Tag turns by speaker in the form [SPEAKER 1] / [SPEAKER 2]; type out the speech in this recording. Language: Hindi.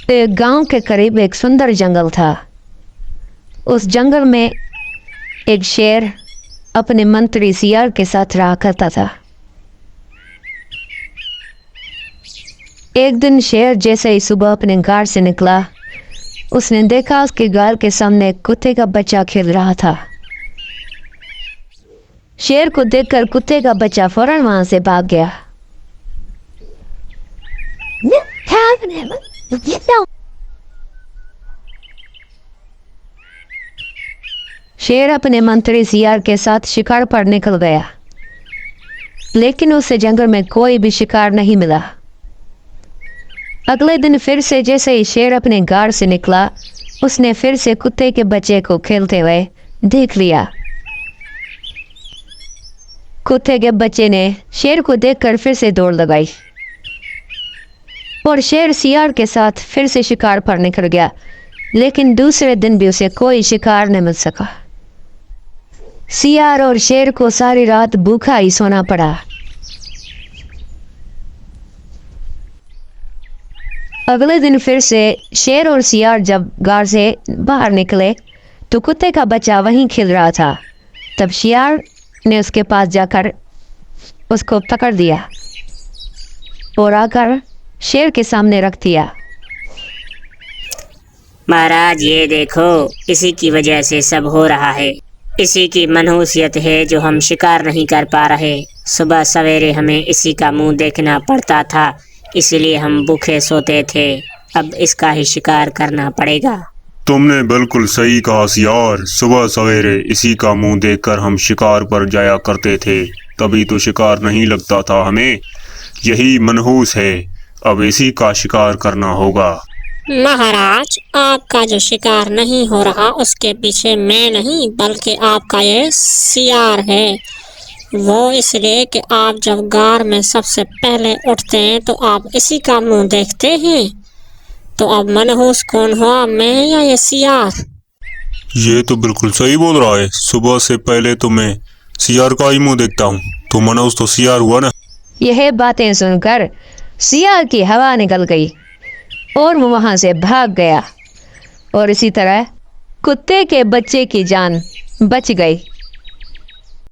[SPEAKER 1] एक गांव के करीब एक सुंदर जंगल था। उस जंगल में एक शेर अपने मंत्री सियार के साथ रहा करता था। एक दिन शेर जैसे ही सुबह अपने गार से निकला, उसने देखा उसके गाल के सामने एक कुत्ते का बच्चा खेल रहा था। शेर को देखकर कुत्ते का बच्चा फौरन वहां से भाग गया। शेर अपने मंत्री सियार के साथ शिकार पर निकल गया, लेकिन उसे जंगल में कोई भी शिकार नहीं मिला। अगले दिन फिर से जैसे ही शेर अपने गार से निकला, उसने फिर से कुत्ते के बच्चे को खेलते हुए देख लिया। कुत्ते के बच्चे ने शेर को देखकर फिर से दौड़ लगाई और शेर सियार के साथ फिर से शिकार पर निकल गया, लेकिन दूसरे दिन भी उसे कोई शिकार न मिल सका। सियार और शेर को सारी रात भूखा ही सोना पड़ा। अगले दिन फिर से शेर और सियार जब गार से बाहर निकले तो कुत्ते का बच्चा वहीं खेल रहा था। तब सियार ने उसके पास जाकर उसको पकड़ दिया और आकर शेर के सामने रख दिया।
[SPEAKER 2] महाराज, ये देखो, इसी की वजह से सब हो रहा है। इसी की मनहूसियत है जो हम शिकार नहीं कर पा रहे। सुबह सवेरे हमें इसी का मुंह देखना पड़ता था, इसलिए हम भूखे सोते थे। अब इसका ही शिकार करना पड़ेगा।
[SPEAKER 3] तुमने बिल्कुल सही कहा सियार। सुबह सवेरे इसी का मुंह देखकर हम शिकार पर जाया करते थे, तभी तो शिकार नहीं लगता था हमें। यही मनहूस है, अब इसी का शिकार करना होगा।
[SPEAKER 4] महाराज, आपका जो शिकार नहीं हो रहा उसके पीछे मैं नहीं बल्कि आपका ये सियार है। वो इसलिए कि आप जब गार में सबसे पहले उठते हैं तो आप इसी का मुंह देखते हैं। तो अब मनहूस कौन हुआ, मैं या ये सियार?
[SPEAKER 3] ये तो बिल्कुल सही बोल रहा है। सुबह से पहले तो मैं सियार का ही मुंह देखता हूँ, तो मनहूस तो सियार हुआ ना।
[SPEAKER 1] यह बातें सुनकर सियार की हवा निकल गई और वो वहां से भाग गया और इसी तरह कुत्ते के बच्चे की जान बच गई।